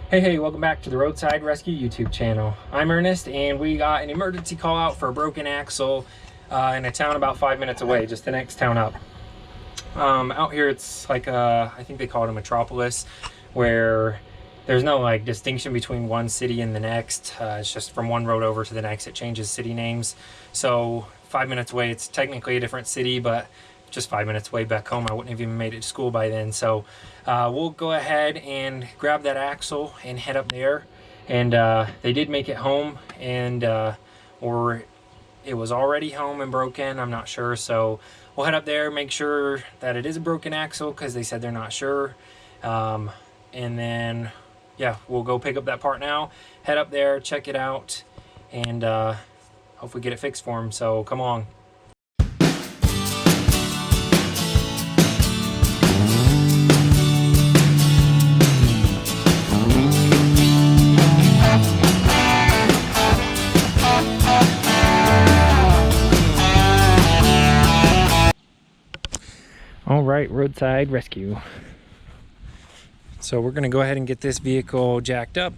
Hey, welcome back to the Roadside Rescue YouTube channel. I'm Ernest, and we got an emergency call out for a broken axle in a town about 5 minutes away, just the next town up. Out here it's like I think they call it a metropolis, where there's no like distinction between one city and the next. It's just from one road over to the next, it changes city names. So 5 minutes away, it's technically a different city, but just 5 minutes away back home. I wouldn't have even made it to school by then. So we'll go ahead and grab that axle and head up there. And they did make it home, and or it was already home and broken, I'm not sure. So we'll head up there, make sure that it is a broken axle, because they said they're not sure. And then yeah, we'll go pick up that part now, head up there, check it out, and hopefully get it fixed for them. So come on. All right, roadside rescue. So we're gonna go ahead and get this vehicle jacked up,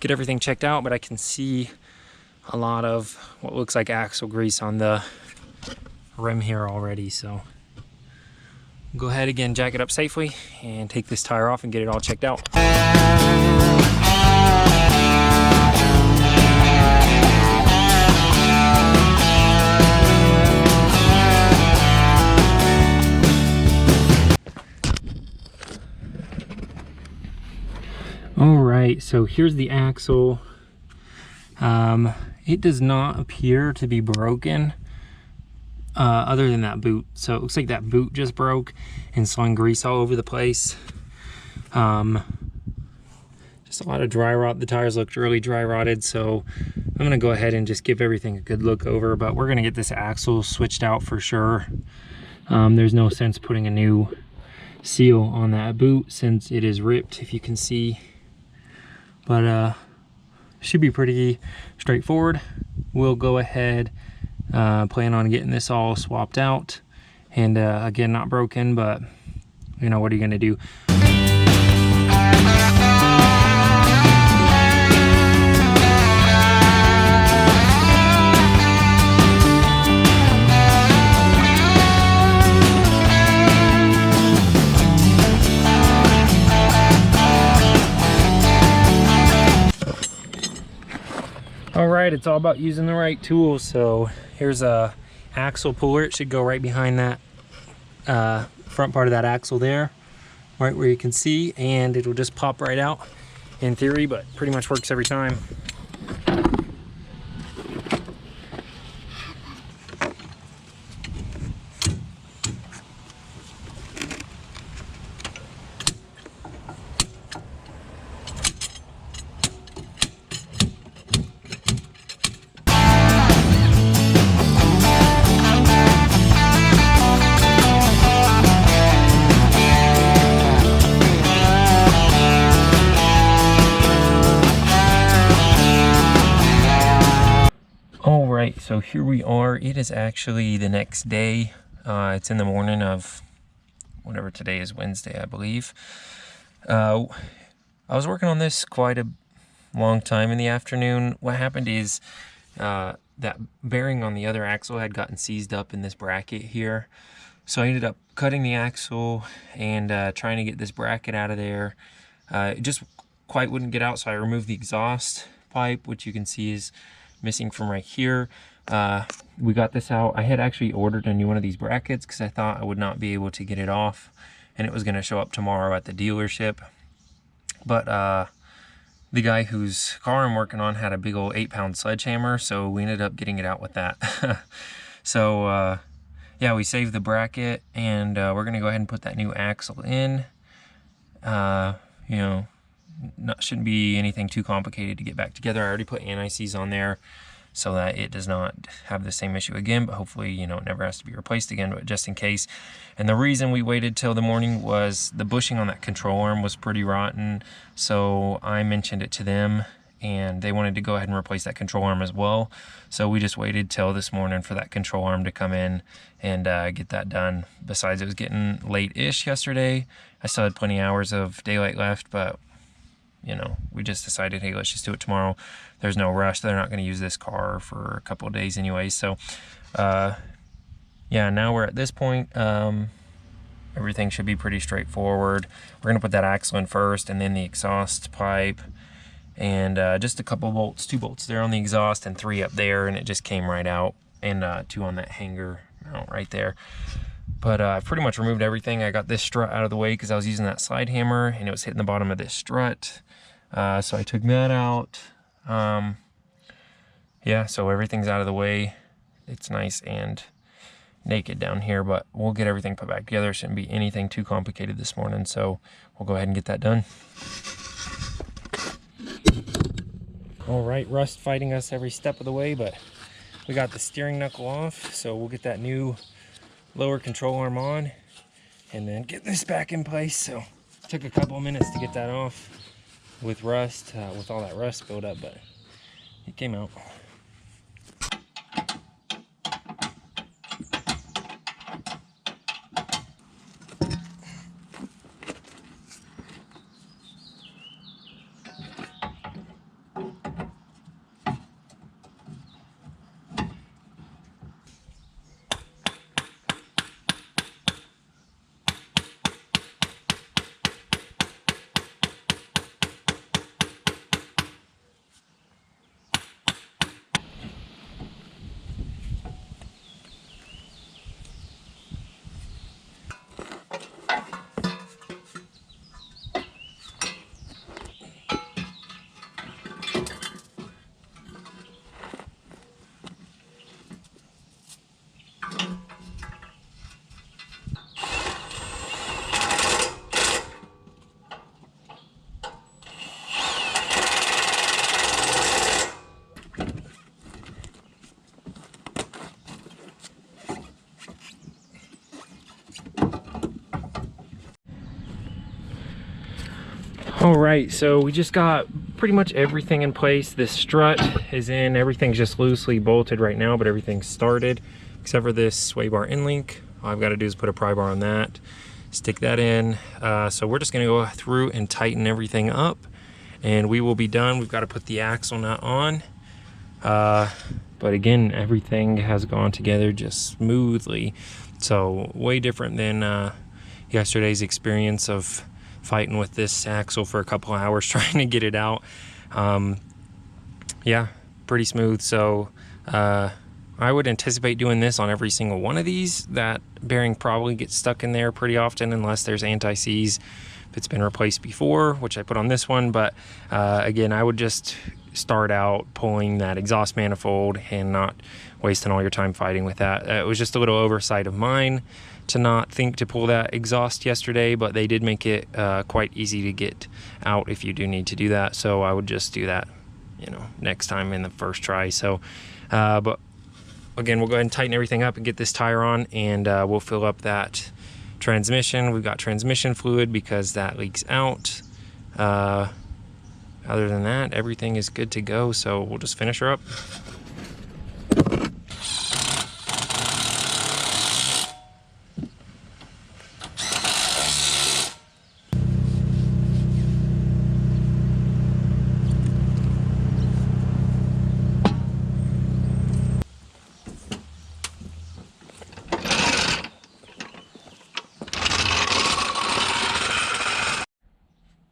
get everything checked out, but I can see a lot of what looks like axle grease on the rim here already. So go ahead again, jack it up safely and take this tire off and get it all checked out. All right, so here's the axle. It does not appear to be broken other than that boot. So it looks like that boot just broke and slung grease all over the place. Just a lot of dry rot. The tires looked really dry rotted, so I'm gonna go ahead and just give everything a good look over, but we're gonna get this axle switched out for sure. There's no sense putting a new seal on that boot since it is ripped, if you can see. But should be pretty straightforward. We'll go ahead, plan on getting this all swapped out, and again, not broken, but you know, what are you gonna do? All right, it's all about using the right tools. So here's a axle puller. It should go right behind that front part of that axle there, right where you can see, and it'll just pop right out in theory, but pretty much works every time. So here we are. It is actually the next day. It's in the morning of whatever today is, Wednesday, I believe. I was working on this quite a long time in the afternoon. What happened is that bearing on the other axle had gotten seized up in this bracket here. So I ended up cutting the axle and trying to get this bracket out of there. It just quite wouldn't get out, so I removed the exhaust pipe, which you can see is missing from right here. We got this out. I had actually ordered a new one of these brackets because I thought I would not be able to get it off, and it was going to show up tomorrow at the dealership. But the guy whose car I'm working on had a big old 8-pound sledgehammer, so we ended up getting it out with that. So yeah, we saved the bracket, and we're going to go ahead and put that new axle in. You know, shouldn't be anything too complicated to get back together. I already put anti-seize on there so that it does not have the same issue again, but hopefully, you know, it never has to be replaced again, but just in case. And the reason we waited till the morning was the bushing on that control arm was pretty rotten, so I mentioned it to them, and they wanted to go ahead and replace that control arm as well. So we just waited till this morning for that control arm to come in and get that done. Besides, it was getting late-ish yesterday. I still had plenty of hours of daylight left, but you know, we just decided, hey, let's just do it tomorrow. There's no rush. They're not going to use this car for a couple of days anyway. So, yeah, now we're at this point. Everything should be pretty straightforward. We're going to put that axle in first and then the exhaust pipe. And just a couple bolts, 2 bolts there on the exhaust and 3 up there, and it just came right out. And 2 on that hanger mount right there. But I've pretty much removed everything. I got this strut out of the way because I was using that slide hammer and it was hitting the bottom of this strut. So I took that out. Yeah, so everything's out of the way. It's nice and naked down here, but we'll get everything put back together. Shouldn't be anything too complicated this morning, so we'll go ahead and get that done. All right, rust fighting us every step of the way, but we got the steering knuckle off, so we'll get that new lower control arm on and then get this back in place. So it took a couple of minutes to get that off with rust, with all that rust built up, but it came out. All right, so we just got pretty much everything in place. This strut is in, everything's just loosely bolted right now, but everything's started except for this sway bar end link. All I've got to do is put a pry bar on that, stick that in. So we're just going to go through and tighten everything up and we will be done. We've got to put the axle nut on. But again, everything has gone together just smoothly. So way different than yesterday's experience of fighting with this axle for a couple of hours trying to get it out. Yeah, pretty smooth. So I would anticipate doing this on every single one of these. That bearing probably gets stuck in there pretty often unless there's anti-seize if it's been replaced before, which I put on this one. But again, I would just start out pulling that exhaust manifold and not wasting all your time fighting with that. It was just a little oversight of mine to not think to pull that exhaust yesterday, but they did make it quite easy to get out if you do need to do that. So I would just do that, you know, next time in the first try. So but again, we'll go ahead and tighten everything up and get this tire on, and we'll fill up that transmission. We've got transmission fluid because that leaks out. Other than that, everything is good to go, so we'll just finish her up.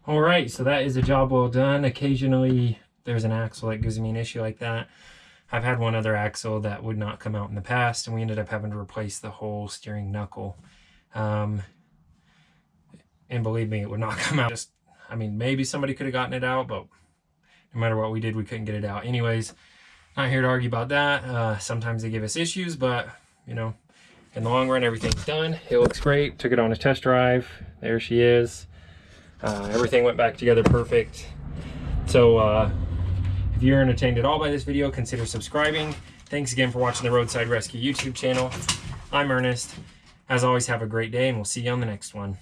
All right, so that is a job well done. Occasionally there's an axle that gives me an issue like that. I've had one other axle that would not come out in the past, and we ended up having to replace the whole steering knuckle. And believe me, it would not come out. Just, I mean, maybe somebody could have gotten it out, but no matter what we did, we couldn't get it out. Anyways, not here to argue about that. Sometimes they give us issues, but you know, in the long run, everything's done. It looks great. Took it on a test drive. There she is. Everything went back together perfect. So if you're entertained at all by this video, consider subscribing. Thanks again for watching the Roadside Rescue YouTube channel. I'm Ernest. As always, have a great day, and we'll see you on the next one.